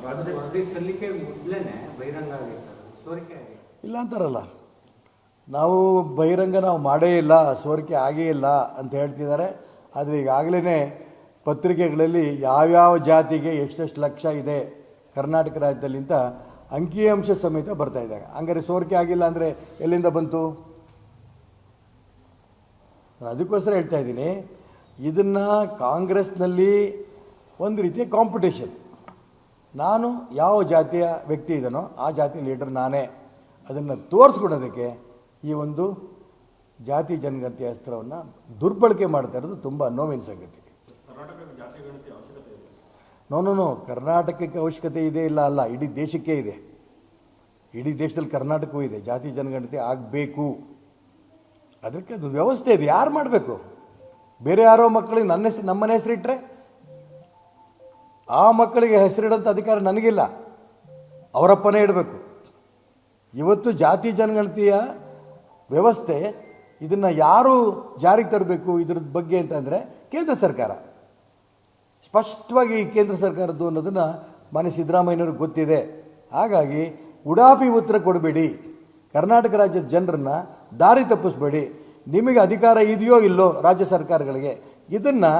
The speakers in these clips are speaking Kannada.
ವರದಿ ಸಲ್ಲಿಕೆ ಮೊದಲೇನೆ ಬಹಿರಂಗ ಆಗಿತ್ತು, ಸೋರಿಕೆ ಆಗಿದೆ ಇಲ್ಲ ಅಂತಾರಲ್ಲ. ನಾವು ಬಹಿರಂಗ ನಾವು ಮಾಡೇ ಇಲ್ಲ, ಸೋರಿಕೆ ಆಗೇ ಇಲ್ಲ ಅಂತ ಹೇಳ್ತಿದ್ದಾರೆ. ಆದರೆ ಈಗಾಗಲೇ ಪತ್ರಿಕೆಗಳಲ್ಲಿ ಯಾವ್ಯಾವ ಜಾತಿಗೆ ಎಷ್ಟೆಷ್ಟು ಲಕ್ಷ ಇದೆ ಕರ್ನಾಟಕ ರಾಜ್ಯದಲ್ಲಿ ಅಂತ ಅಂಕಿಅಂಶ ಸಮೇತ ಬರ್ತಾ ಇದ್ದಾರೆ. ಹಂಗಾರೆ ಸೋರಿಕೆ ಆಗಿಲ್ಲ ಅಂದರೆ ಎಲ್ಲಿಂದ ಬಂತು? ನಾನು ಅದಕ್ಕೋಸ್ಕರ ಹೇಳ್ತಾ ಇದ್ದೀನಿ, ಇದನ್ನು ಕಾಂಗ್ರೆಸ್ನಲ್ಲಿ ಒಂದು ರೀತಿಯ ಕಾಂಪಿಟೇಷನ್. ನಾನು ಯಾವ ಜಾತಿಯ ವ್ಯಕ್ತಿ ಇದನೋ ಆ ಜಾತಿ ಲೀಡರ್ ನಾನೇ. ಅದನ್ನು ತೋರಿಸ್ಕೊಡೋದಕ್ಕೆ ಈ ಒಂದು ಜಾತಿ ಜನಗಣತಿ ಅಸ್ತ್ರವನ್ನು ದುರ್ಬಳಕೆ ಮಾಡ್ತಾ ಇರೋದು ತುಂಬ ನೋವಿನ ಸಂಗತಿ. ನೋ ಕರ್ನಾಟಕಕ್ಕೆ ಅವಶ್ಯಕತೆ ಇದೆ ಇಲ್ಲ ಅಲ್ಲ, ಇಡೀ ದೇಶಕ್ಕೆ ಇದೆ. ಇಡೀ ದೇಶದಲ್ಲಿ ಕರ್ನಾಟಕವೂ ಇದೆ. ಜಾತಿ ಜನಗಣತಿ ಆಗಬೇಕು, ಅದಕ್ಕೆ ಅದು ವ್ಯವಸ್ಥೆ ಇದೆ. ಯಾರು ಮಾಡಬೇಕು? ಬೇರೆ ಯಾರೋ ಮಕ್ಕಳಿಗೆ ನಮ್ಮನೆ ಹೆಸರಿಟ್ಟರೆ ಆ ಮಕ್ಕಳಿಗೆ ಹೆಸರಿಡೋಂಥ ಅಧಿಕಾರ ನನಗಿಲ್ಲ, ಅವರಪ್ಪನೇ ಇಡಬೇಕು. ಇವತ್ತು ಜಾತಿ ಜನಗಣತಿಯ ವ್ಯವಸ್ಥೆ ಇದನ್ನು ಯಾರು ಜಾರಿಗೆ ತರಬೇಕು ಇದ್ರ ಬಗ್ಗೆ ಅಂತಂದರೆ ಕೇಂದ್ರ ಸರ್ಕಾರ. ಸ್ಪಷ್ಟವಾಗಿ ಕೇಂದ್ರ ಸರ್ಕಾರದ್ದು ಅನ್ನೋದನ್ನು ಮಾನ್ಯ ಸಿದ್ದರಾಮಯ್ಯನವ್ರಿಗೆ ಗೊತ್ತಿದೆ. ಹಾಗಾಗಿ ಉಡಾಫಿ ಉತ್ತರ ಕೊಡಬೇಡಿ, ಕರ್ನಾಟಕ ರಾಜ್ಯದ ಜನರನ್ನು ದಾರಿ ತಪ್ಪಿಸ್ಬೇಡಿ. ನಿಮಗೆ ಅಧಿಕಾರ ಇದೆಯೋ ಇಲ್ಲೋ ರಾಜ್ಯ ಸರ್ಕಾರಗಳಿಗೆ, ಇದನ್ನು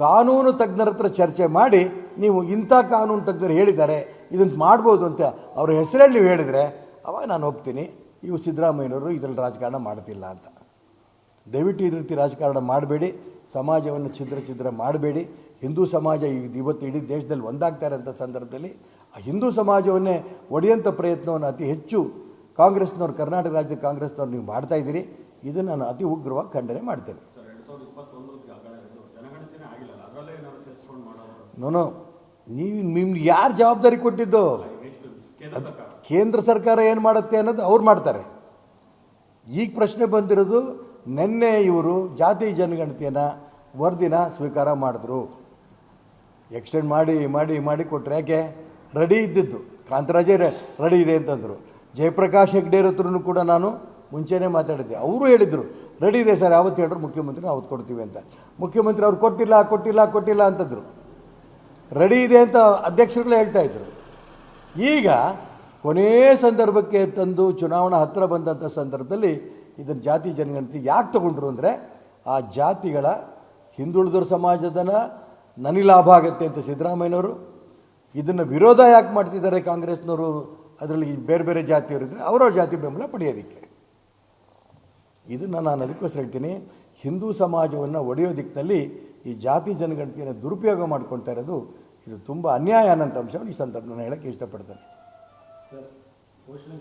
ಕಾನೂನು ತಜ್ಞರ ಹತ್ರ ಚರ್ಚೆ ಮಾಡಿ ನೀವು ಇಂಥ ಕಾನೂನು ತಜ್ಞರು ಹೇಳಿದ್ದಾರೆ ಇದನ್ನು ಮಾಡ್ಬೋದು ಅಂತ ಅವ್ರ ಹೆಸರಲ್ಲಿ ನೀವು ಹೇಳಿದರೆ ಅವಾಗ ನಾನು ಒಪ್ತೀನಿ, ಇವು ಸಿದ್ದರಾಮಯ್ಯನವರು ಇದರಲ್ಲಿ ರಾಜಕಾರಣ ಮಾಡ್ತಿಲ್ಲ ಅಂತ. ದಯವಿಟ್ಟು ಈ ರೀತಿ ರಾಜಕಾರಣ ಮಾಡಬೇಡಿ, ಸಮಾಜವನ್ನು ಛಿದ್ರ ಮಾಡಬೇಡಿ. ಹಿಂದೂ ಸಮಾಜ ಇವತ್ತು ಇಡೀ ದೇಶದಲ್ಲಿ ಒಂದಾಗ್ತಾ ಇರೋಂಥ ಸಂದರ್ಭದಲ್ಲಿ ಆ ಹಿಂದೂ ಸಮಾಜವನ್ನೇ ಒಡೆಯೋಂಥ ಪ್ರಯತ್ನವನ್ನು ಅತಿ ಹೆಚ್ಚು ಕಾಂಗ್ರೆಸ್ನವ್ರು, ಕರ್ನಾಟಕ ರಾಜ್ಯ ಕಾಂಗ್ರೆಸ್ನವ್ರು ನೀವು ಮಾಡ್ತಾ ಇದ್ದೀರಿ. ಇದನ್ನು ನಾನು ಅತಿ ಉಗ್ರವಾಗಿ ಖಂಡನೆ ಮಾಡ್ತೇನೆ. ನೋನೋ, ನೀವು ನಿಮ್ಗೆ ಯಾರು ಜವಾಬ್ದಾರಿ ಕೊಟ್ಟಿದ್ದು? ಅದು ಕೇಂದ್ರ ಸರ್ಕಾರ ಏನು ಮಾಡುತ್ತೆ ಅನ್ನೋದು ಅವ್ರು ಮಾಡ್ತಾರೆ. ಈಗ ಪ್ರಶ್ನೆ ಬಂದಿರೋದು, ನಿನ್ನೆ ಇವರು ಜಾತಿ ಜನಗಣತಿಯನ್ನು ವರದಿನ ಸ್ವೀಕಾರ ಮಾಡಿದ್ರು, ಎಕ್ಸ್ಟೆಂಡ್ ಮಾಡಿ ಕೊಟ್ಟರೆ. ಯಾಕೆ? ರೆಡಿ ಇದ್ದಿದ್ದು ಕಾಂತರಾಜೇ ರೆಡಿ ಇದೆ ಅಂತಂದರು. ಜಯಪ್ರಕಾಶ್ ಹೆಗ್ಡೆಯವ್ರ ಹತ್ರನೂ ಕೂಡ ನಾನು ಮುಂಚೆನೇ ಮಾತಾಡಿದ್ದೆ. ಅವರು ಹೇಳಿದರು ರೆಡಿ ಇದೆ ಸರ್, ಯಾವತ್ತು ಹೇಳಿದ್ರು ಮುಖ್ಯಮಂತ್ರಿ ಅವತ್ತು ಕೊಡ್ತೀವಿ ಅಂತ. ಮುಖ್ಯಮಂತ್ರಿ ಅವ್ರು ಕೊಟ್ಟಿಲ್ಲ ಅಂತಂದರು. ರೆಡಿ ಇದೆ ಅಂತ ಅಧ್ಯಕ್ಷರುಗಳೇ ಹೇಳ್ತಾಯಿದ್ರು. ಈಗ ಕೊನೆಯ ಸಂದರ್ಭಕ್ಕೆ ತಂದು ಚುನಾವಣಾ ಹತ್ತಿರ ಬಂದಂಥ ಸಂದರ್ಭದಲ್ಲಿ ಇದನ್ನು ಜಾತಿ ಜನಗಣತಿ ಯಾಕೆ ತಗೊಂಡ್ರು ಅಂದರೆ, ಆ ಜಾತಿಗಳ ಹಿಂದುಳಿದರ ಸಮಾಜದನ ನನಗೆ ಲಾಭ ಆಗುತ್ತೆ ಅಂತ ಸಿದ್ದರಾಮಯ್ಯನವರು. ಇದನ್ನು ವಿರೋಧ ಯಾಕೆ ಮಾಡ್ತಿದ್ದಾರೆ ಕಾಂಗ್ರೆಸ್ನವರು? ಅದರಲ್ಲಿ ಬೇರೆ ಬೇರೆ ಜಾತಿಯವರಿದ್ದರೆ ಅವರವ್ರ ಜಾತಿ ಬೆಂಬಲ ಪಡೆಯೋದಕ್ಕೆ. ಇದನ್ನು ನಾನು ಅದಕ್ಕೋಸ್ಕರ ಹೇಳ್ತೀನಿ, ಹಿಂದೂ ಸಮಾಜವನ್ನು ಒಡೆಯೋ ದಿಕ್ಕಿನಲ್ಲಿ ಈ ಜಾತಿ ಜನಗಣತಿಯನ್ನು ದುರುಪಯೋಗ ಮಾಡ್ಕೊಳ್ತಾ ಇರೋದು ಇದು ತುಂಬ ಅನ್ಯಾಯ ಅನ್ನೋಂಥ ಅಂಶವನ್ನು ಈ ಸಂದರ್ಭ ನಾನು ಹೇಳೋಕ್ಕೆ ಇಷ್ಟಪಡ್ತೇನೆ.